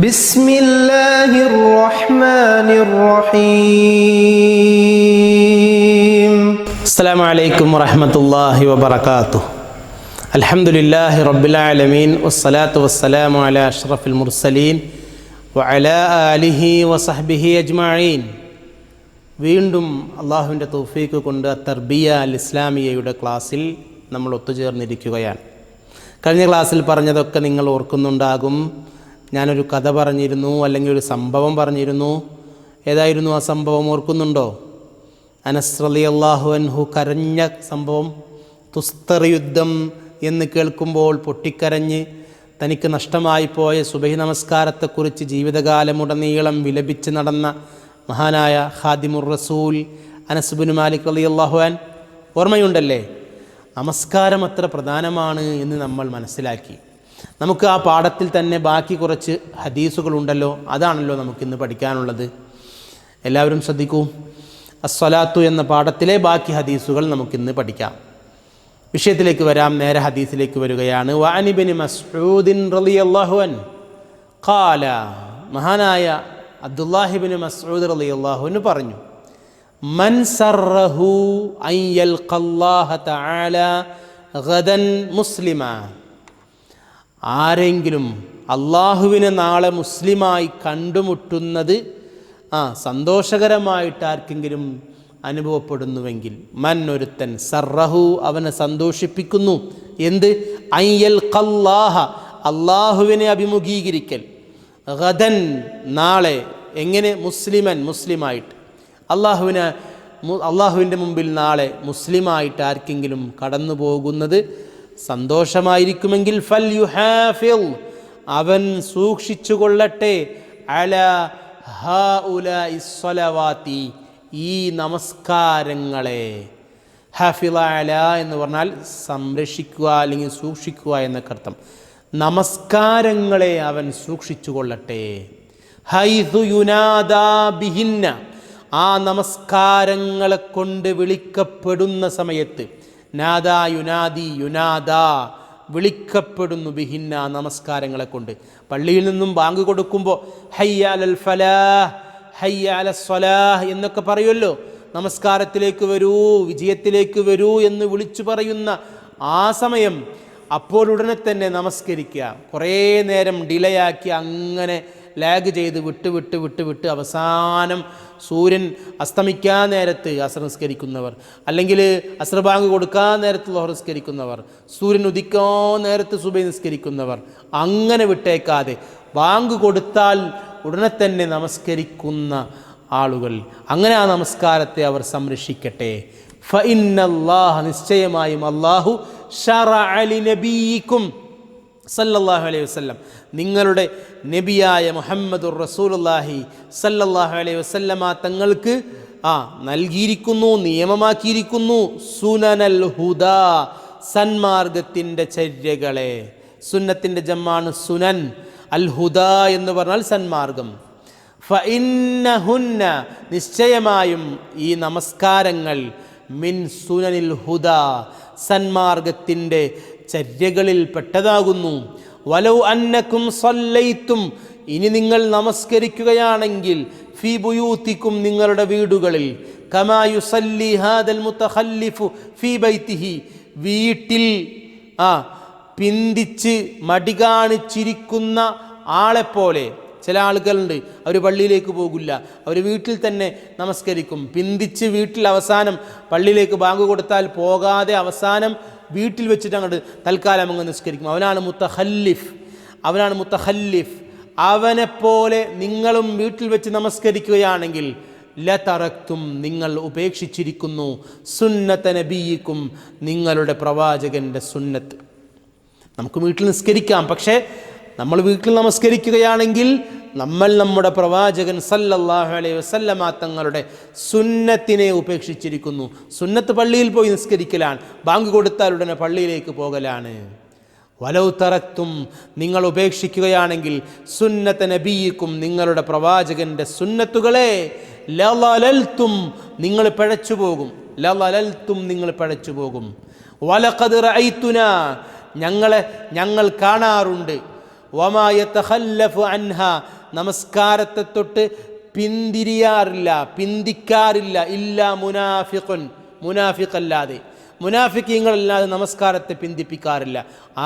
بسم الله الرحمن الرحيم السلام عليكم ورحمة الله وبركاته الحمد لله رب العالمين والصلاة والسلام على أشرف المرسلين وعلى آله وصحبه أجمعين വീണ്ടും അള്ളാഹുവിൻ്റെ തൗഫീഖ് കൊണ്ട് തർബിയ അൽ ഇസ്ലാമിയയുടെ ക്ലാസ്സിൽ നമ്മൾ ഒത്തുചേർന്നിരിക്കുകയാണ്. കഴിഞ്ഞ ക്ലാസ്സിൽ പറഞ്ഞതൊക്കെ നിങ്ങൾ ഓർക്കുന്നുണ്ടാകും. ഞാനൊരു കഥ പറഞ്ഞിരുന്നു, അല്ലെങ്കിൽ ഒരു സംഭവം പറഞ്ഞിരുന്നു. ഏതായിരുന്നു ആ സംഭവം? ഓർക്കുന്നുണ്ടോ? അനസ് റളിയല്ലാഹു അൻഹു കരഞ്ഞ സംഭവം. തുസ്തർ യുദ്ധം എന്ന് കേൾക്കുമ്പോൾ പൊട്ടിക്കരഞ്ഞ് തനിക്ക് നഷ്ടമായി പോയ സുബഹി നമസ്കാരത്തെക്കുറിച്ച് ജീവിതകാലമുടനീളം വിലപിച്ച് നടന്ന മഹാനായ ഖാദിമുർ റസൂൽ അനസ് ബിൻ മാലിക് റളിയല്ലാഹു അൻഹു. ഓർമ്മയുണ്ടല്ലേ? നമസ്കാരം അത്ര പ്രധാനമാണ് എന്ന് നമ്മൾ മനസ്സിലാക്കി. നമുക്ക് ആ പാഠത്തിൽ തന്നെ ബാക്കി കുറച്ച് ഹദീസുകളുണ്ടല്ലോ, അതാണല്ലോ നമുക്കിന്ന് പഠിക്കാനുള്ളത്. എല്ലാവരും ശ്രദ്ധിക്കൂ. അസ്സലാത്തു എന്ന പാഠത്തിലെ ബാക്കി ഹദീസുകൾ നമുക്കിന്ന് പഠിക്കാം. വിഷയത്തിലേക്ക് വരാം. നേരെ ഹദീസിലേക്ക് വരികയാണ്. വഅൻ ഇബ്നു മസ്ഊദിൻ റളിയല്ലാഹു അൻഹു ഖാല, മഹാനായ അബ്ദുല്ലാഹി ഇബ്നു മസ്ഊദ് റളിയല്ലാഹു അൻഹു പറഞ്ഞു, മൻ സറഹു അൻ യൽഖല്ലാഹ തആല ഗദൻ മുസ്ലിമ, ആരെങ്കിലും അള്ളാഹുവിനെ നാളെ മുസ്ലിമായി കണ്ടുമുട്ടുന്നത് സന്തോഷകരമായിട്ട് ആർക്കെങ്കിലും അനുഭവപ്പെടുന്നുവെങ്കിൽ, മൻ ഒരുത്തൻ, സറഹു അവനെ സന്തോഷിപ്പിക്കുന്നു. എന്ത്? അൻ യൽഖല്ലാഹ അള്ളാഹുവിനെ അഭിമുഖീകരിക്കൽ, ഗദൻ നാളെ. എങ്ങനെ? മുസ്ലിമൻ മുസ്ലിമായിട്ട്. അള്ളാഹുവിൻ്റെ മുമ്പിൽ നാളെ മുസ്ലിമായിട്ട് ആർക്കെങ്കിലും കടന്നു പോകുന്നത് സന്തോഷമായിരിക്കുമെങ്കിൽ ഫൽ യുഹാഫിൽ അവൻ സൂക്ഷിച്ചു കൊള്ളട്ടെ, അലാ ഹൗലാഇ സ്വലവാതി ഈ നമസ്കാരങ്ങളെ. ഹാഫിള അലാ എന്ന് പറഞ്ഞാൽ സംരക്ഷിക്കുക അല്ലെങ്കിൽ സൂക്ഷിക്കുക എന്നൊക്കെ അർത്ഥം. നമസ്കാരങ്ങളെ അവൻ സൂക്ഷിച്ചു കൊള്ളട്ടെ. ഹൈതു യുനാദാ ബിഹിന്ന, ആ നമസ്കാരങ്ങളെ കൊണ്ട് വിളിക്കപ്പെടുന്ന സമയത്ത്. നാദാ യുനാദി, യുനാദാ വിളിക്കപ്പെടുന്നു, ബിഹിന്ന നമസ്കാരങ്ങളെ കൊണ്ട്. പള്ളിയിൽ നിന്നും ബാങ്ക് കൊടുക്കുമ്പോൾ ഹയ്യ അലൽ ഫലാഹ്, ഹയ്യ അലസ് സ്വലാഹ് എന്നൊക്കെ പറയുമല്ലോ. നമസ്കാരത്തിലേക്ക് വരൂ, വിജയത്തിലേക്ക് വരൂ എന്ന് വിളിച്ചു പറയുന്ന ആ സമയം, അപ്പോൾ ഉടനെ തന്നെ നമസ്കരിക്കുക. കുറേ നേരം ഡിലേ ആക്കി അങ്ങനെ ലാഗ് ചെയ്ത് വിട്ട് അവസാനം സൂര്യൻ അസ്തമിക്കാൻ നേരത്ത് അസ്ർ നിസ്കരിക്കുന്നവർ, അല്ലെങ്കിൽ അസ്ർ ബാങ്ക് കൊടുക്കാൻ നേരത്ത് ളുഹർ നിസ്കരിക്കുന്നവർ, സൂര്യൻ ഉദിക്കാൻ നേരത്ത് സുബഹി നിസ്കരിക്കുന്നവർ, അങ്ങനെ വിട്ടേക്കാതെ ബാങ്ക് കൊടുത്താൽ ഉടനെ തന്നെ നമസ്കരിക്കുന്ന ആളുകൾ, അങ്ങനെ ആ നമസ്കാരത്തെ അവർ സംരക്ഷിക്കട്ടെ. ഫഇന്നല്ലാഹ നിശ്ചയമായും അല്ലാഹു ശറഅ ലിനബിയിക്കും സല്ലല്ലാഹു അലൈഹി വസല്ലം, നിങ്ങളുടെ നബിയായ മുഹമ്മദുർ റസൂലുള്ളാഹി സല്ലല്ലാഹു അലൈഹി വസല്ലമ തങ്ങൾക്ക് നൽകിയിരിക്കുന്നു, നിയമമാക്കിയിരിക്കുന്നു, സുനനൽ ഹുദാ സന്മാർഗത്തിൻ്റെ ചര്യകളെ. സുന്നത്തിൻ്റെ ജമ്മാണ് സുനൻ, അൽ ഹുദാ എന്ന് പറഞ്ഞാൽ സന്മാർഗം. ഫഇന്നഹുന്ന നിശ്ചയമായും ഈ നമസ്കാരങ്ങൾ, മിൻ സുനനിൽ ഹുദാ സന്മാർഗത്തിൻ്റെ ചര്യകളിൽ പെട്ടതാകുന്നു. വലൗ അന്നക്കും സല്ലൈത്തും ഇനി നിങ്ങൾ നമസ്കരിക്കുകയാണെങ്കിൽ, ഫീ ബുയൂത്തിക്കും നിങ്ങളുടെ വീടുകളിൽ, കമാ യുസല്ലി ഹാദൽ മുതഖല്ലിഫു ഫീ ബൈതിഹി വീട്ടിൽ പിന്തിച്ച് മടി കാണിച്ചിരിക്കുന്ന ആളെപ്പോലെ. ചില ആളുകളുണ്ട്, അവർ പള്ളിയിലേക്ക് പോകില്ല, അവർ വീട്ടിൽ തന്നെ നമസ്കരിക്കും. പിന്തിച്ച് വീട്ടിൽ അവസാനം പള്ളിയിലേക്ക് ബാങ്ക് കൊടുത്താൽ പോകാതെ അവസാനം വീട്ടിൽ വെച്ചിട്ട് അങ്ങോട്ട് തൽക്കാലം അങ്ങ് നിസ്കരിക്കും. അവനാണ് മുത്തഖല്ലിഫ്. അവനെപ്പോലെ നിങ്ങളും വീട്ടിൽ വെച്ച് നമസ്കരിക്കുകയാണെങ്കിൽ, ലതറക്തും നിങ്ങൾ ഉപേക്ഷിച്ചിരിക്കുന്നു, സുന്നത നബിയിക്കും നിങ്ങളുടെ പ്രവാചകൻ്റെ സുന്നത്ത്. നമുക്ക് വീട്ടിൽ നിസ്കരിക്കാം, പക്ഷേ നമ്മൾ വീട്ടിൽ നമസ്കരിക്കുകയാണെങ്കിൽ നമ്മൾ നമ്മുടെ പ്രവാചകൻ സല്ലല്ലാഹു അലൈഹി വസല്ലമ തങ്ങളുടെ സുന്നത്തിനെ ഉപേക്ഷിച്ചിരിക്കുന്നു. സുന്നത്ത് പള്ളിയിൽ പോയി നിസ്കരിക്കലാണ്, ബാങ്ക് കൊടുത്താൽ ഉടനെ പള്ളിയിലേക്ക് പോകലാണ്. വലൗ തറക്തും നിങ്ങൾ ഉപേക്ഷിക്കുകയാണെങ്കിൽ, സുന്നത നബിയിക്കും നിങ്ങളുടെ പ്രവാചകൻ്റെ സുന്നത്തുകളെ, ലളൽതും നിങ്ങൾ പിഴച്ചു പോകും. വലഖദ് റഅയ്തുനാ ഞങ്ങൾ കാണാറുണ്ട്, വമാ യതഖല്ലഫു അൻഹാ നമസ്കാരത്തെ തൊട്ട് പിന്തിരിയാറില്ല, പിന്തിക്കാറില്ല, ഇല്ലാ മുനാഫിഖുൻ മുനാഫിഖല്ലാതെ, മുനാഫിക്കീങ്ങളല്ലാതെ നമസ്കാരത്തെ പിന്തിപ്പിക്കാറില്ല.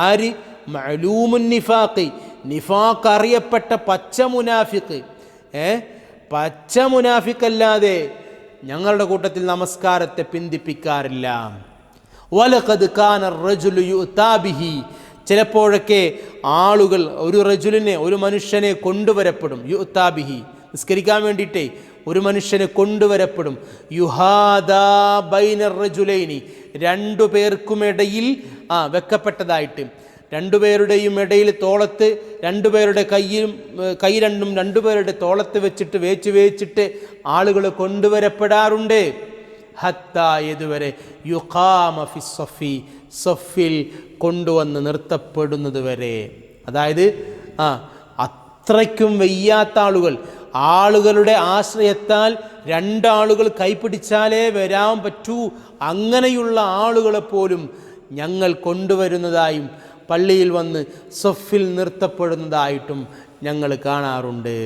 ആര്? മഅലൂമുൻ നിഫാഖി നിഫാഖ് അറിയപ്പെട്ട പച്ച മുനാഫിഖ്, പച്ച മുനാഫിക്കല്ലാതെ ഞങ്ങളുടെ കൂട്ടത്തിൽ നമസ്കാരത്തെ പിന്തിപ്പിക്കാറില്ല. വലഖദ് കാന റജുലു യുഅതാ ബിഹി ചിലപ്പോഴൊക്കെ ആളുകൾ ഒരു മനുഷ്യനെ കൊണ്ടുവരപ്പെടും. യുഅതാ ബിഹി നിസ്കരിക്കാൻ വേണ്ടിയിട്ടേ ഒരു മനുഷ്യനെ കൊണ്ടുവരപ്പെടും. യുഹാദാ ബൈനർ റജുലൈനി രണ്ടു പേർക്കുമിടയിൽ വെക്കപ്പെട്ടതായിട്ട്, രണ്ടുപേരുടെയും ഇടയിൽ തോളത്ത്, രണ്ടുപേരുടെ കൈ രണ്ടും രണ്ടുപേരുടെ തോളത്ത് വെച്ചിട്ട് വേച്ചിട്ട് ആളുകൾ കൊണ്ടുവരപ്പെടാറുണ്ട്. ഹത്താ ഇതുവരെ യുഖാമ ഫി സഫി സഫിൽ കൊണ്ടുവന്ന് നിർത്തപ്പെടുന്നത് വരെ. അതായത് അത്രയ്ക്കും വയ്യാത്ത ആളുകളുടെ ആശ്രയത്താൽ രണ്ടാളുകൾ കൈപിടിച്ചാലേ വരാൻ പറ്റൂ, അങ്ങനെയുള്ള ആളുകളെ പോലും ഞങ്ങൾ കൊണ്ടുവരുന്നതായും പള്ളിയിൽ വന്ന് സഫിൽ നിർത്തപ്പെടുന്നതായിട്ടും ഞങ്ങൾ കാണാറുണ്ട്.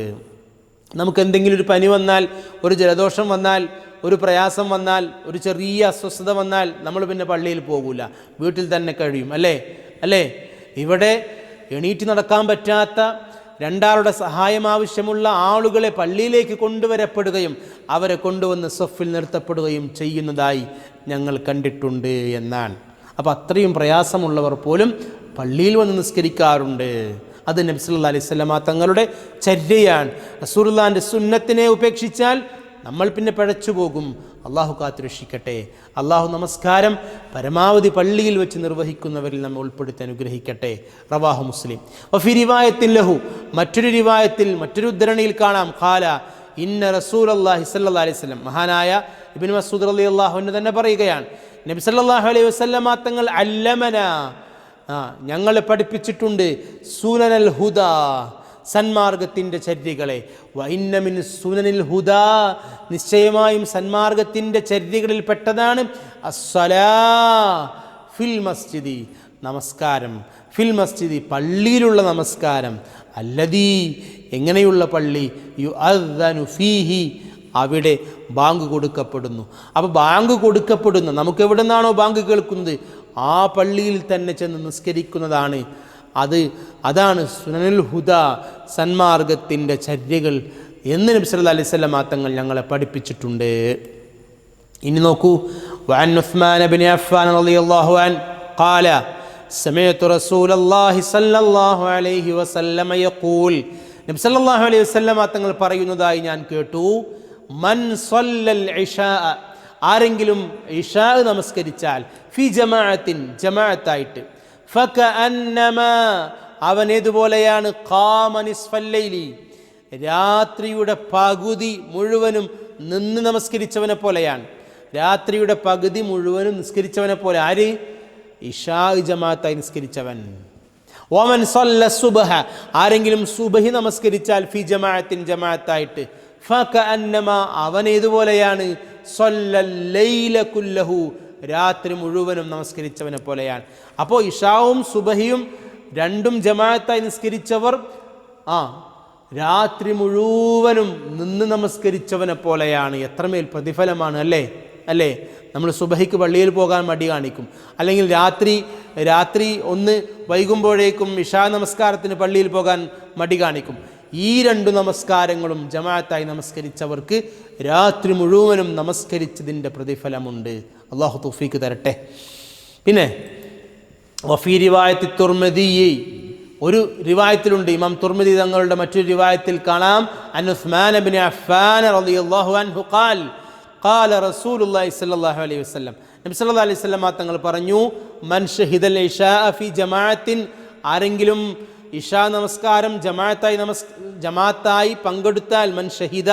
നമുക്കെന്തെങ്കിലും ഒരു പനി വന്നാൽ, ഒരു ജലദോഷം വന്നാൽ, ഒരു പ്രയാസം വന്നാൽ, ഒരു ചെറിയ അസ്വസ്ഥത വന്നാൽ നമ്മൾ പിന്നെ പള്ളിയിൽ പോകില്ല, വീട്ടിൽ തന്നെ കഴിയും. അല്ലേ? ഇവിടെ എണീറ്റ് നടക്കാൻ പറ്റാത്ത, രണ്ടാളുടെ സഹായം ആവശ്യമുള്ള ആളുകളെ പള്ളിയിലേക്ക് കൊണ്ടുവരപ്പെടുകയും അവരെ കൊണ്ടുവന്ന് സഫിൽ നിർത്തപ്പെടുകയും ചെയ്യുന്നതായി ഞങ്ങൾ കണ്ടിട്ടുണ്ട് എന്നാണ്. അപ്പോൾ അത്രയും പ്രയാസമുള്ളവർ പോലും പള്ളിയിൽ വന്ന് നിസ്കരിക്കാറുണ്ട്. അത് നബി സല്ലല്ലാഹു അലൈഹി വസല്ലമ തങ്ങളുടെ ചര്യയാണ്. റസൂലുള്ളാഹിന്റെ സുന്നത്തിനെ ഉപേക്ഷിച്ചാൽ നമ്മൾ പിന്നെ പിഴച്ചു പോകും. അള്ളാഹു കാത്തുരക്ഷിക്കട്ടെ. അള്ളാഹു നമസ്കാരം പരമാവധി പള്ളിയിൽ വെച്ച് നിർവഹിക്കുന്നവരിൽ നമ്മെ ഉൾപ്പെടുത്തി അനുഗ്രഹിക്കട്ടെ. റവാഹു മുസ്ലിം. വഫി റിവായത്തിൻ ലഹു മറ്റൊരു റിവായത്തിൽ, മറ്റൊരു ഉദ്ധരണിയിൽ കാണാം, ഖാല ഇന്ന റസൂലുള്ളാഹി സ്വല്ലല്ലാഹു അലൈഹി വസല്ലം, മഹാനായ ഇബ്നു മസ്ഊദ് റളിയല്ലാഹു അൻഹു തന്നെ പറയുകയാണ്, നബി സല്ലല്ലാഹു അലൈഹി വസല്ലമ തങ്ങൾ അല്ലമന ഞങ്ങളെ പഠിപ്പിച്ചിട്ടുണ്ട്, സുനനൽ ഹുദാ സന്മാർഗത്തിൻ്റെ ചര്യകളെ. വഇന്ന മിൻ സുനനിൽ ഹുദാ നിശ്ചയമായും സന്മാർഗത്തിൻ്റെ ചര്യകളിൽ പെട്ടതാണ് അസ്സലാ ഫിൽ മസ്ജിദി നമസ്കാരം, ഫിൽ മസ്ജിദി പള്ളിയിലുള്ള നമസ്കാരം, അല്ലദീ എങ്ങനെയുള്ള പള്ളി, യുഅദ്ദനു ഫീഹി അവിടെ ബാങ്ക് കൊടുക്കപ്പെടുന്നു. അപ്പോൾ ബാങ്ക് കൊടുക്കപ്പെടുന്ന, നമുക്ക് എവിടെ നിന്നാണോ ബാങ്ക് കേൾക്കുന്നത് ആ പള്ളിയിൽ തന്നെ ചെന്ന് നിസ്കരിക്കുന്നതാണ്. അതാണ് സുനനുൽ ഹുദാ സന്മാർഗത്തിൻ്റെ ചര്യകൾ എന്ന് നബി സല്ലല്ലാഹു അലൈഹി വസല്ലം തങ്ങൾ ഞങ്ങളെ പഠിപ്പിച്ചിട്ടുണ്ട്. ഇനി നോക്കൂ, വഅൻ ഉസ്മാൻ ഇബ്നു അഫ്ഫാൻ റളിയല്ലാഹു അൻ ഖാല സമഅതു റസൂലല്ലാഹി സ്വല്ലല്ലാഹു അലൈഹി വസല്ലം യഖൂൽ നബി സല്ലല്ലാഹു അലൈഹി വസല്ലം തങ്ങൾ പറയുന്നതായി ഞാൻ കേട്ടു, മൻ സ്വല്ലൽ ഇശാ ആരെങ്കിലും ഇശാ നമസ്കരിച്ചാൽ ഫി ജമാഅത്തിൻ ജമാഅത്തായിട്ട്, ഫകഅന്നമാ അവനേതുപോലെയാണ് ഖാമ നിസ്ഫൽ ലൈലി രാത്രിയുടെ പകുതി മുഴുവനും നിന്ന് നമസ്കരിച്ചവനെ പോലെയാണ്. രാത്രിയുടെ പകുതി മുഴുവനും നിസ്കരിച്ചവനെ പോലെ. ആര്? ഇശാ ജമാഅത്തായി നിസ്കരിച്ചവൻ. വമൻ സ്വല്ല സുബ്ഹ ആരെങ്കിലും സുബ്ഹി നമസ്കരിച്ചാൽ ഫി ജമാഅത്തിൻ ജമാഅത്തായിട്ട്, ഫകഅന്നമാ അവനേതുപോലെയാണ് സ്വല്ലൽ ലൈല കുല്ലഹു രാത്രി മുഴുവനും നമസ്കരിച്ചവനെ പോലെയാണ്. അപ്പോൾ ഇശാവും സുബഹിയും രണ്ടും ജമാഅത്തായി നിസ്കരിച്ചവർ രാത്രി മുഴുവനും നിന്ന് നമസ്കരിച്ചവനെ പോലെയാണ്. എത്രമേൽ പ്രതിഫലമാണ് അല്ലേ? നമ്മൾ സുബഹിക്ക് പള്ളിയിൽ പോകാൻ മടി കാണിക്കും, അല്ലെങ്കിൽ രാത്രി ഒന്ന് വൈകുമ്പോഴേക്കും ഇശാ നമസ്കാരത്തിന് പള്ളിയിൽ പോകാൻ മടി കാണിക്കും. ഈ രണ്ടു നമസ്കാരങ്ങളും ജമാഅത്തായി നമസ്കരിച്ചവർക്ക് രാത്രി മുഴുവനും നമസ്കരിച്ചതിൻ്റെ പ്രതിഫലമുണ്ട്. അള്ളാഹു തൗഫീക്ക് തരട്ടെ. പിന്നെ വഫീ റിവായത്തി തുർമിദിയ്യി ഒരു റിവായത്തിലുണ്ട്, ഇമാം തുർമിദി തങ്ങളുടെ മറ്റൊരു റിവായത്തിൽ കാണാം, അൻ ഉസ്മാൻ ഇബ്നു അഫ്ഫാൻ റളിയല്ലാഹു അൻഹു ഖാല റസൂലുള്ളാഹി സ്വല്ലല്ലാഹു അലൈഹി വസല്ലം നബി സല്ലല്ലാഹു അലൈഹി വസല്ലം തങ്ങൾ പറഞ്ഞു, മൻ ഷഹിദൽ ഇശാ ഫി ജമാഅത്തിൻ ആരെങ്കിലും ഇശാ നമസ്കാരം ജമാഅത്തായി പങ്കെടുത്താൽ, മൻ ഷഹിദ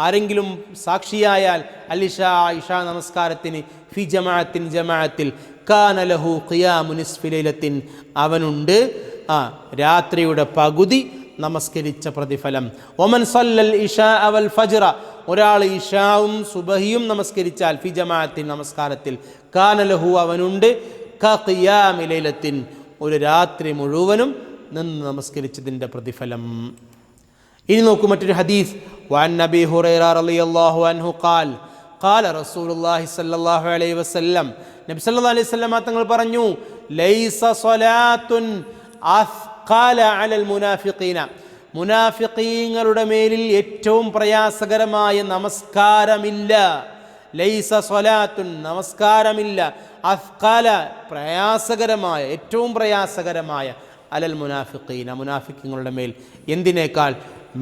ആരെങ്കിലും സാക്ഷിയായാൽ അൽ ഇശാ നമസ്കാരത്തിന് ഫി ജമാഅത്തിൻ ജമാഅത്തിൽ, കാന ലഹു ഖിയാമു നിസ്ഫി ലൈലത്തിൻ അവനുണ്ട് രാത്രിയുടെ പകുതി നമസ്കരിച്ച പ്രതിഫലം. ഒമൻ സല്ലൽ ഇശാ വൽ ഫജ്റ ഒരാൾ ഇശാവും സുബഹിയും നമസ്കരിച്ചാൽ ഫി ജമാഅത്തിൻ നമസ്കാരത്തിൽ, കാന ലഹു അവനുണ്ട് ഖിയാമി ലൈലത്തിൻ ഒരു രാത്രി മുഴുവനും നിന്ന് നമസ്കരിച്ചതിൻ്റെ പ്രതിഫലം. ഇനി നോക്കൂ മറ്റൊരു ഹദീസ്. വഅൻ നബി ഹുറൈറ റളിയല്ലാഹു അൻഹു ഖാൽ ഖാല റസൂലുള്ളാഹി സ്വല്ലല്ലാഹു അലൈഹി വസല്ലം, നബി സല്ലല്ലാഹു അലൈഹി വസല്ലം തങ്ങൾ പറഞ്ഞു, ലൈസ സ്വലാത്തുൻ അസ്ഖല അലൽ മുനാഫിഖീന, മുനാഫിഖീങ്ങളുടെ മേലിൽ ഏറ്റവും പ്രയാസകരമായ നമസ്കാരമില്ല. ലൈസ സ്വലാത്തുൻ, നമസ്കാരമില്ല, അസ്ഖല, പ്രയാസകരമായ, ഏറ്റവും പ്രയാസകരമായ, അലൽ മുനാഫിഖീന, മുനാഫിഖീങ്ങളുടെ മേൽ. എന്തിനേക്കാൾ?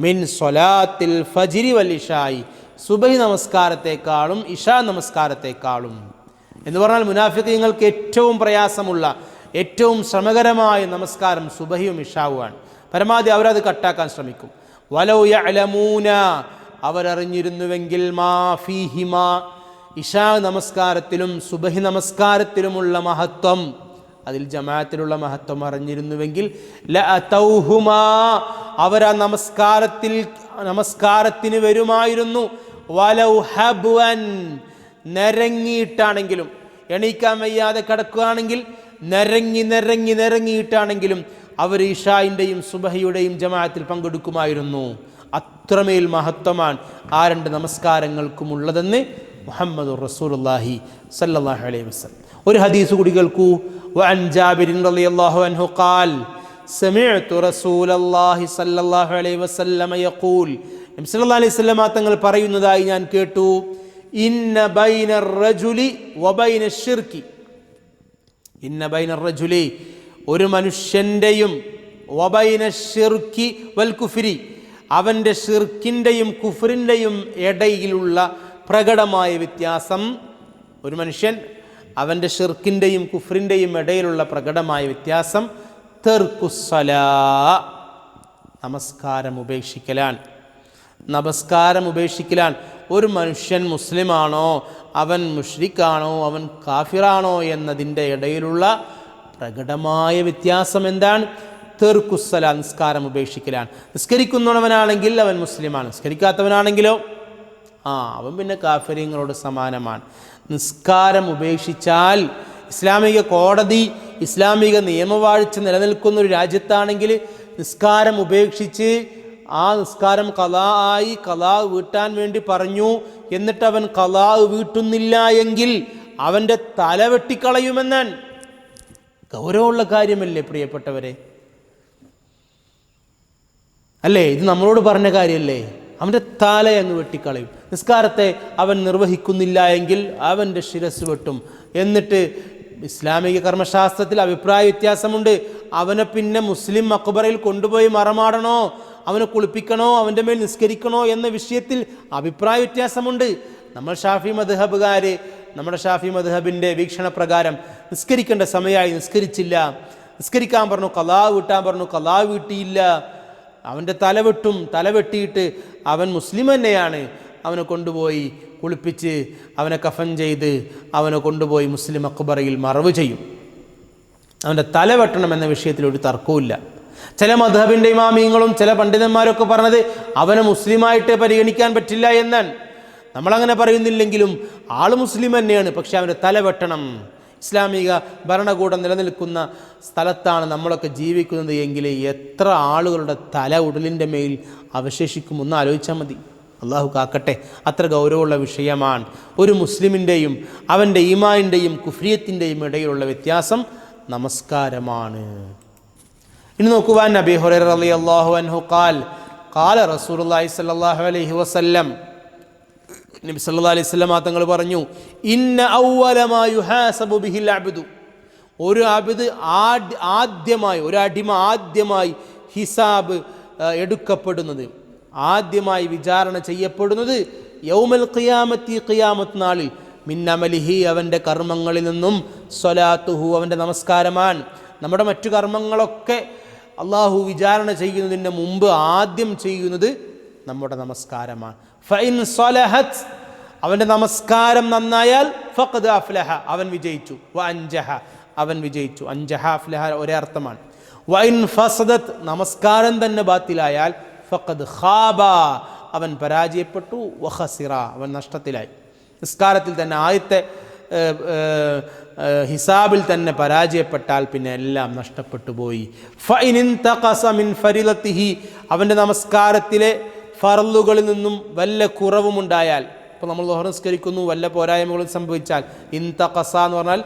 മിൻ സ്വലാത്തിൽ ഫജ്രി വൽ ഇശായി, സുബഹി നമസ്കാരത്തെക്കാളും ഇശാ നമസ്കാരത്തെക്കാളും. എന്ന് പറഞ്ഞാൽ മുനാഫിഖീങ്ങൾക്ക് ഏറ്റവും പ്രയാസമുള്ള, ഏറ്റവും ശ്രമകരമായ നമസ്കാരം സുബഹിയും ഇശാവുമാണ്. പരമാവധി അവരത് കട്ടാക്കാൻ ശ്രമിക്കും. വലൗ യഅലമൂന, അവരറിഞ്ഞിരുന്നുവെങ്കിൽ, മാ ഫീഹിമാ, ഇശാ നമസ്കാരത്തിലും സുബഹി നമസ്കാരത്തിലുമുള്ള മഹത്വം, അതിൽ ജമാഅത്തിലുള്ള മഹത്വം അറിഞ്ഞിരുന്നുവെങ്കിൽ, ലഅതൗഹുമാ, അവർ ആ നമസ്കാരത്തിന് വരുമായിരുന്നു. വലൗ ഹബ്വൻ, നിരങ്ങിയിട്ടാണെങ്കിലും, എണീക്കാൻ വയ്യാതെ കിടക്കുകയാണെങ്കിൽ നിരങ്ങിയിട്ടാണെങ്കിലും അവർ ഇശായിൻ്റെയും സുബഹിയുടെയും ജമാഅത്തിൽ പങ്കെടുക്കുമായിരുന്നു. അത്രമേൽ മഹത്വമാണ് ആ രണ്ട് നമസ്കാരങ്ങൾക്കും ഉള്ളതെന്ന് മുഹമ്മദുർ റസൂലുള്ളാഹി സ്വല്ലല്ലാഹു അലൈഹി വസല്ലം. ഒരു ഹദീസ് കൂടി കേൾക്കൂ. വഅൻ ജാബിർ റളിയല്ലാഹു അൻഹു ഖാൽ സമിഅ്തു റസൂലല്ലാഹി സ്വല്ലല്ലാഹു അലൈഹി വസല്ലം യഖൂൽ, നബി സല്ലല്ലാഹു അലൈഹി വസല്ലം തങ്ങൾ പറയുന്നതായി ഞാൻ കേട്ടു, ഇന്ന ബൈനർ റജുലി വബൈന ശിർക്കി, ഇന്ന ബൈനർ റജുലി, ഒരു മനുഷ്യൻ്റെയും, വബൈന ശിർക്കി വൽ കുഫ്രി, അവൻ്റെ ഷിർക്കിൻ്റെയും കുഫ്രിൻ്റെയും ഇടയിലുള്ള പ്രകടമായ വ്യത്യാസം, ഒരു മനുഷ്യൻ അവൻ്റെ ഷിർക്കിൻ്റെയും കുഫ്രിൻ്റെയും ഇടയിലുള്ള പ്രകടമായ വ്യത്യാസം, തർക്കുസ്സലാ, നമസ്കാരം ഉപേക്ഷിക്കലാണ്. നമസ്കാരം ഉപേക്ഷിക്കലാണ്. ഒരു മനുഷ്യൻ മുസ്ലിമാണോ, അവൻ മുശ്രിക്കാണോ, അവൻ കാഫിറാണോ എന്നതിൻ്റെ ഇടയിലുള്ള പ്രകടമായ വ്യത്യാസം എന്താണ്? തർക്കുസ്സല, നിസ്കാരം ഉപേക്ഷിക്കലാണ്. നിസ്കരിക്കുന്നവനാണെങ്കിൽ അവൻ മുസ്ലിമാണ്, നിസ്കരിക്കാത്തവനാണെങ്കിലോ അവൻ പിന്നെ കാഫിരീങ്ങളോട് സമാനമാണ്. നിസ്കാരം ഉപേക്ഷിച്ചാൽ, ഇസ്ലാമിക കോടതി, ഇസ്ലാമിക നിയമവാഴ്ച നിലനിൽക്കുന്ന ഒരു രാജ്യത്താണെങ്കിൽ നിസ്കാരം ഉപേക്ഷിച്ച് ആ നിസ്കാരം ഖളാ ആയി, ഖളാ വീട്ടാൻ വേണ്ടി പറഞ്ഞു, എന്നിട്ട് അവൻ ഖളാ വീട്ടുന്നില്ല എങ്കിൽ അവൻ്റെ തല വെട്ടിക്കളയുമെന്നാണ്. ഗൗരവമുള്ള കാര്യമല്ലേ പ്രിയപ്പെട്ടവരെ? അല്ലേ? ഇത് നമ്മളോട് പറഞ്ഞ കാര്യമല്ലേ? അവൻ്റെ തല അങ്ങ് വെട്ടിക്കളയും. നിസ്കാരത്തെ അവൻ നിർവഹിക്കുന്നില്ല എങ്കിൽ അവൻ്റെ ശിരസ് വെട്ടും. എന്നിട്ട് ഇസ്ലാമിക കർമ്മശാസ്ത്രത്തിൽ അഭിപ്രായ വ്യത്യാസമുണ്ട്. അവനെ പിന്നെ മുസ്ലിം മക്ബറയിൽ കൊണ്ടുപോയി മറമാടണോ, അവനെ കുളിപ്പിക്കണോ, അവൻ്റെ മേൽ നിസ്കരിക്കണോ എന്ന വിഷയത്തിൽ അഭിപ്രായ വ്യത്യാസമുണ്ട്. നമ്മൾ ഷാഫി മദ്ഹബുകാർ, നമ്മുടെ ഷാഫി മദ്ഹബിൻ്റെ വീക്ഷണപ്രകാരം നിസ്കരിക്കേണ്ട സമയമായി, നിസ്കരിച്ചില്ല. നിസ്കരിക്കാൻ പറഞ്ഞു, ഖളാ വീട്ടാൻ പറഞ്ഞു, ഖളാ വീട്ടിയില്ല. അവൻ്റെ തല വെട്ടും. തല വെട്ടിയിട്ട് അവൻ മുസ്ലിം തന്നെയാണ്. അവനെ കൊണ്ടുപോയി കുളിപ്പിച്ച്, അവനെ കഫൻ ചെയ്ത്, അവനെ കൊണ്ടുപോയി മുസ്ലിം മക്ബറയിൽ മറവ് ചെയ്യും. അവൻ്റെ തല വെട്ടണം എന്ന വിഷയത്തിൽ ഒരു തർക്കവുമില്ല. ചില മദ്ഹബിൻ്റെ ഇമാമിയങ്ങളും ചില പണ്ഡിതന്മാരൊക്കെ പറഞ്ഞത് അവനെ മുസ്ലിമായിട്ട് പരിഗണിക്കാൻ പറ്റില്ല എന്നാണ്. നമ്മളങ്ങനെ പറയുന്നില്ലെങ്കിലും ആൾ മുസ്ലിം തന്നെയാണ്, പക്ഷെ അവൻ്റെ തല വെട്ടണം. ഇസ്ലാമിക ഭരണകൂടം നിലനിൽക്കുന്ന സ്ഥലത്താണ് നമ്മളൊക്കെ ജീവിക്കുന്നത് എങ്കിൽ എത്ര ആളുകളുടെ തല ഉടലിൻ്റെ മേൽ അവശേഷിക്കും ഒന്ന് ആലോചിച്ചാൽ മതി. അള്ളാഹു കാക്കട്ടെ. അത്ര ഗൗരവമുള്ള വിഷയമാണ്. ഒരു മുസ്ലിമിൻ്റെയും അവൻ്റെ ഈമാനിൻ്റെയും കുഫ്രിയത്തിൻ്റെയും ഇടയിലുള്ള വ്യത്യാസം നമസ്കാരമാണ്. ഇനി നോക്കുവാൻ നബി ഹുറൈറ റളിയല്ലാഹു അൻഹു ഖാൽ ഖാല റസൂലുള്ളാഹി സ്വല്ലല്ലാഹു അലൈഹി വസല്ലം, നബി സല്ലല്ലാഹു അലൈഹി വസല്ലം തങ്ങൾ പറഞ്ഞു, ഇന്ന അവ്വല മാ യുഹാസബു ബിഹിൽ അബ്ദു, ഒരു അബ്ദ് ആദ്യമായി, ഒരു അടിമ ആദ്യമായി ഹിസാബ് എടുക്കപ്പെടുന്നത്, ആദ്യമായി വിചാരണ ചെയ്യപ്പെടുന്നത് യൗമൽ ഖിയാമത്തി, ഖിയാമത്ത് നാളിൽ, മിൻ അമലിഹി, അവൻ്റെ കർമ്മങ്ങളിൽ നിന്നും, സ്വലാത്തുഹു, അവൻ്റെ നമസ്കാരമാണ്. നമ്മുടെ മറ്റു കർമ്മങ്ങളൊക്കെ അള്ളാഹു വിചാരണ ചെയ്യുന്നതിന് മുമ്പ് ആദ്യം ചെയ്യുന്നത് നമ്മുടെ നമസ്കാരമാണ്. ഫഇൻ സ്വലഹത്, അവൻ്റെ നമസ്കാരം നന്നായാൽ, ഫഖദ് അഫ്ലഹ, അവൻ വിജയിച്ചു. വ അൻജഹ, അവൻ വിജയിച്ചു. അൻജഹ അഫ്ലഹ ഒരേ അർത്ഥമാണ്. വഇൻ ഫസദത്, നമസ്കാരം തന്നെ ബാത്തിലായാൽ, ഫഖദ് ഖാബ, അവൻ പരാജയപ്പെട്ടു. വ ഖസിറ, അവൻ നഷ്ടത്തിലായി. നിസ്കാരത്തിൽ തന്നെ ആദ്യത്തെ ഹിസാബിൽ തന്നെ പരാജയപ്പെട്ടാൽ പിന്നെ എല്ലാം നഷ്ടപ്പെട്ടു പോയി. ഫഇൻ തഖസ മിൻ ഫരിളത്തിഹി, അവൻ്റെ നമസ്കാരത്തിലെ ഫർളുകളിൽ നിന്നും വല്ല കുറവുമുണ്ടായാൽ, ഇപ്പോൾ നമ്മൾ ളുഹർ നിസ്കരിക്കുന്നു, വല്ല പോരായ്മകളും സംഭവിച്ചാൽ, ഇൻതഖസ എന്ന് പറഞ്ഞാൽ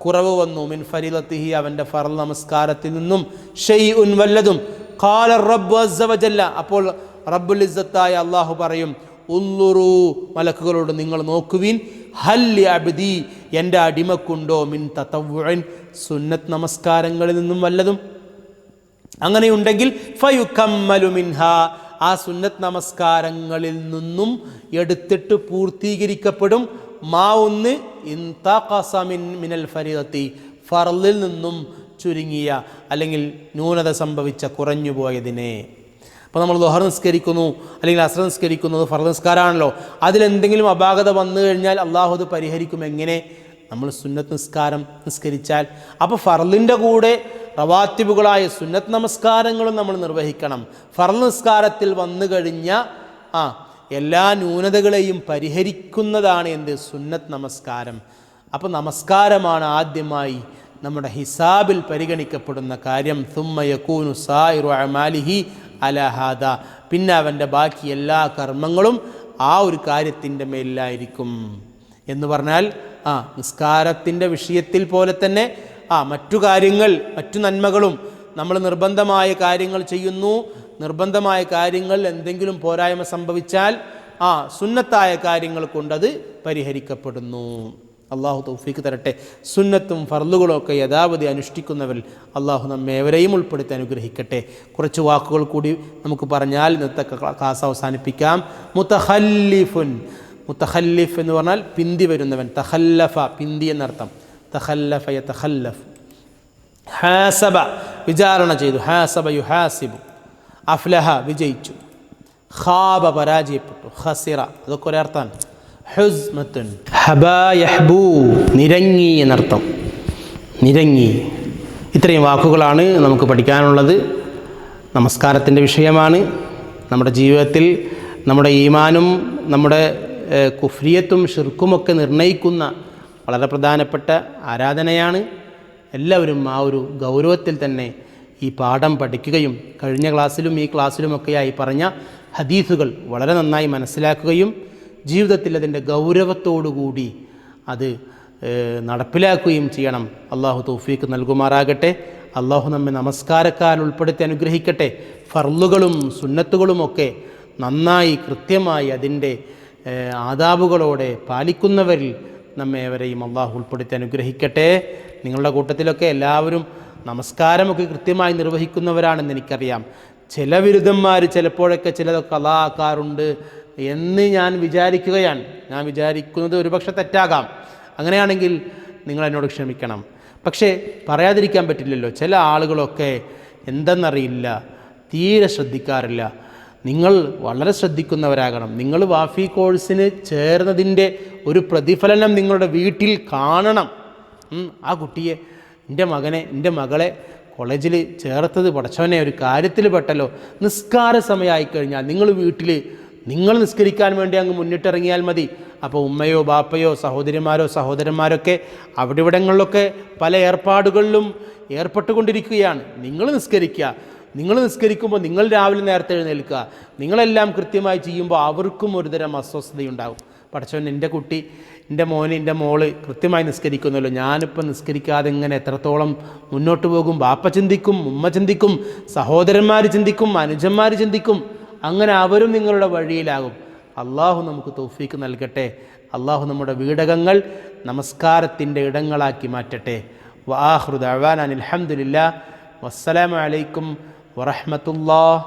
കുറവ് വന്നു, മിൻ ഫരിളത്തിഹി, അവൻ്റെ ഫർൾ നമസ്കാരത്തിൽ നിന്നും, ഷൈഉൻ വല്ലതും, ഖാല റബ്ബു അസ്സ വജല്ല, അപ്പോൾ റബ്ബുൽ ഇസ്സത്തായ അല്ലാഹു പറയും, ഉൻളുറു, മലക്കുകളോട് നിങ്ങൾ നോക്കുവിൻ, ഹൽ അബ്ദി, എൻ്റെ അടിമക്കുണ്ടോ, മിൻ തതവ്വുഇൻ, സുന്നത്ത് നമസ്കാരങ്ങളിൽ നിന്നും വല്ലതും. അങ്ങനെയുണ്ടെങ്കിൽ ഫയുകമ്മലു മിൻഹാ, ആ സുന്നത്ത് നമസ്കാരങ്ങളിൽ നിന്നും എടുത്തിട്ട് പൂർത്തീകരിക്കപ്പെടും. മാ ഒന്ന് ഇൻതഖസ മിനൽ ഫരീദത്തി, ഫർളിൽ നിന്നും ചുരുങ്ങിയ അല്ലെങ്കിൽ ന്യൂനത സംഭവിച്ച കുറഞ്ഞുപോയതിനെ. അപ്പോൾ നമ്മൾ ളുഹർ നിസ്കരിക്കുന്നു അല്ലെങ്കിൽ അസ്ർ നിസ്കരിക്കുന്നത് ഫർള് നിസ്കാരമാണല്ലോ, അതിലെന്തെങ്കിലും അപാകത വന്നു കഴിഞ്ഞാൽ അള്ളാഹു അത് പരിഹരിക്കും. എങ്ങനെ? നമ്മൾ സുന്നത്ത് നിസ്കാരം നിസ്കരിച്ചാൽ. അപ്പോൾ ഫർളിൻ്റെ കൂടെ റവാത്തിബുകളായ സുന്നത്ത് നമസ്കാരങ്ങളും നമ്മൾ നിർവഹിക്കണം. ഫർള് നിസ്കാരത്തിൽ വന്നു കഴിഞ്ഞ എല്ലാ ന്യൂനതകളെയും പരിഹരിക്കുന്നതാണ് എന്ത്? സുന്നത്ത് നമസ്കാരം. അപ്പോൾ നമസ്കാരമാണ് ആദ്യമായി നമ്മുടെ ഹിസാബിൽ പരിഗണിക്കപ്പെടുന്ന കാര്യം. സുമ്മ യകൂനു സായിറു അമാലിഹി അലാ ഹാദാ, പിന്നെ അവൻ്റെ ബാക്കി എല്ലാ കർമ്മങ്ങളും ആ ഒരു കാര്യത്തിൻ്റെ മേലിലായിരിക്കും. എന്ന് പറഞ്ഞാൽ നിസ്കാരത്തിൻ്റെ വിഷയത്തിൽ പോലെ തന്നെ മറ്റു കാര്യങ്ങൾ, മറ്റു നന്മകളും നമ്മൾ നിർബന്ധമായ കാര്യങ്ങൾ ചെയ്യുന്നു. നിർബന്ധമായ കാര്യങ്ങൾ എന്തെങ്കിലും പോരായ്മ സംഭവിച്ചാൽ സുന്നത്തായ കാര്യങ്ങൾ കൊണ്ടത് പരിഹരിക്കപ്പെടുന്നു. അള്ളാഹു തൗഫീക്ക് തരട്ടെ. സുന്നത്തും ഫർളുകളും ഒക്കെ യഥാവധി അനുഷ്ഠിക്കുന്നവർ അള്ളാഹു നമ്മേവരെയും ഉൾപ്പെടുത്തി അനുഗ്രഹിക്കട്ടെ. കുറച്ച് വാക്കുകൾ കൂടി നമുക്ക് പറഞ്ഞാൽ ഇന്നത്തെ ക്ലാസ് അവസാനിപ്പിക്കാം. മുതഖല്ലിഫുൻ, മുതഖല്ലിഫ് എന്ന് പറഞ്ഞാൽ പിന്തി വരുന്നവൻ. തഖല്ലഫ, പിന്തി എന്നർത്ഥം. തഖല്ലഫ യതഖല്ലഫ്. ഹാസബ, വിചാരണ ചെയ്തു. ഹാസബ യുഹാസിബു. അഫ്ലഹ, വിജയിച്ചു. ഖാബ, പരാജയപ്പെട്ടു. ഖസിറ, അതൊക്കെ ഒരേ അർത്ഥമാണ്. ഹുസ്മത്തുൻ, ഹബാ യഹ്ബൂ, നിരങ്ങി എന്നർത്ഥം. നിരങ്ങി. ഇത്രയും വാക്കുകളാണ് നമുക്ക് പഠിക്കാനുള്ളത്. നമസ്കാരത്തിൻ്റെ വിഷയമാണ്. നമ്മുടെ ജീവിതത്തിൽ നമ്മുടെ ഈമാനും നമ്മുടെ കുഫ്രിയത്തും ഷിർക്കുമൊക്കെ നിർണ്ണയിക്കുന്ന വളരെ പ്രധാനപ്പെട്ട ആരാധനയാണ്. എല്ലാവരും ആ ഒരു ഗൗരവത്തിൽ തന്നെ ഈ പാഠം പഠിക്കുകയും കഴിഞ്ഞ ക്ലാസ്സിലും ഈ ക്ലാസ്സിലുമൊക്കെയായി പറഞ്ഞ ഹദീസുകൾ വളരെ നന്നായി മനസ്സിലാക്കുകയും ജീവിതത്തിൽ അതിൻ്റെ ഗൗരവത്തോടുകൂടി അത് നടപ്പിലാക്കുകയും ചെയ്യണം. അള്ളാഹു തൗഫീക്ക് നൽകുമാറാകട്ടെ. അള്ളാഹു നമ്മെ നമസ്കാരക്കാരിൽ ഉൾപ്പെടുത്തി അനുഗ്രഹിക്കട്ടെ. ഫർളുകളും സുന്നത്തുകളുമൊക്കെ നന്നായി കൃത്യമായി അതിൻ്റെ ആദാബുകളോടെ പാലിക്കുന്നവരിൽ നമ്മേവരെയും അള്ളാഹു ഉൾപ്പെടുത്തി അനുഗ്രഹിക്കട്ടെ. നിങ്ങളുടെ കൂട്ടത്തിലൊക്കെ എല്ലാവരും നമസ്കാരമൊക്കെ കൃത്യമായി നിർവഹിക്കുന്നവരാണെന്ന് എനിക്കറിയാം. ചില ബിരുദന്മാർ ചിലപ്പോഴൊക്കെ ചിലതൊക്കെ ആക്കാറുണ്ട് എന്ന് ഞാൻ വിചാരിക്കുകയാണ്. ഞാൻ വിചാരിക്കുന്നത് ഒരുപക്ഷെ തെറ്റാകാം. അങ്ങനെയാണെങ്കിൽ നിങ്ങൾ എന്നോട് ക്ഷമിക്കണം. പക്ഷേ പറയാതിരിക്കാൻ പറ്റില്ലല്ലോ. ചില ആളുകളൊക്കെ എന്തെന്നറിയില്ല, തീരെ ശ്രദ്ധിക്കാറില്ല. നിങ്ങൾ വളരെ ശ്രദ്ധിക്കുന്നവരാകണം. നിങ്ങൾ വാഫി കോഴ്സിന് ചേർന്നതിൻ്റെ ഒരു പ്രതിഫലനം നിങ്ങളുടെ വീട്ടിൽ കാണണം. ആ കുട്ടിയെ, എൻ്റെ മകനെ, എൻ്റെ മകളെ കോളേജിൽ ചേർത്തത് പടച്ചവനെ ഒരു കാര്യത്തിൽ പെട്ടല്ലോ. നിസ്കാര സമയമായിക്കഴിഞ്ഞാൽ നിങ്ങൾ വീട്ടിൽ നിങ്ങൾ നിസ്കരിക്കാൻ വേണ്ടി അങ്ങ് മുന്നിട്ടിറങ്ങിയാൽ മതി. അപ്പോൾ ഉമ്മയോ ബാപ്പയോ സഹോദരിമാരോ സഹോദരന്മാരൊക്കെ അവിടെ ഇവിടങ്ങളിലൊക്കെ പല ഏർപ്പാടുകളിലും ഏർപ്പെട്ടുകൊണ്ടിരിക്കുകയാണ്. നിങ്ങൾ നിസ്കരിക്കുക. നിങ്ങൾ നിസ്കരിക്കുമ്പോൾ നിങ്ങൾ രാവിലെ നേരത്തെ എഴുന്നേൽക്കുക. നിങ്ങളെല്ലാം കൃത്യമായി ചെയ്യുമ്പോൾ അവർക്കും ഒരുതരം അസ്വസ്ഥതയുണ്ടാകും. പടച്ചവൻ, എൻ്റെ കുട്ടി, എൻ്റെ മോന്, എൻ്റെ മോള് കൃത്യമായി നിസ്കരിക്കുമല്ലോ, ഞാനിപ്പോൾ നിസ്കരിക്കാതെ ഇങ്ങനെ എത്രത്തോളം മുന്നോട്ട് പോകും? ബാപ്പ ചിന്തിക്കും, ഉമ്മ ചിന്തിക്കും, സഹോദരന്മാർ ചിന്തിക്കും, അനുജന്മാർ ചിന്തിക്കും. അങ്ങനെ അവരും നിങ്ങളുടെ വഴിയിലാകും. അള്ളാഹു നമുക്ക് തൗഫീക്ക് നൽകട്ടെ. അള്ളാഹു നമ്മുടെ വീടകങ്ങൾ നമസ്കാരത്തിൻ്റെ ഇടങ്ങളാക്കി മാറ്റട്ടെ. വആഖിറു ദഅവാനാ അൽഹംദുലില്ലാഹ് വസ്സലാമു അലൈക്കും വറഹ്മത്തുള്ളാഹി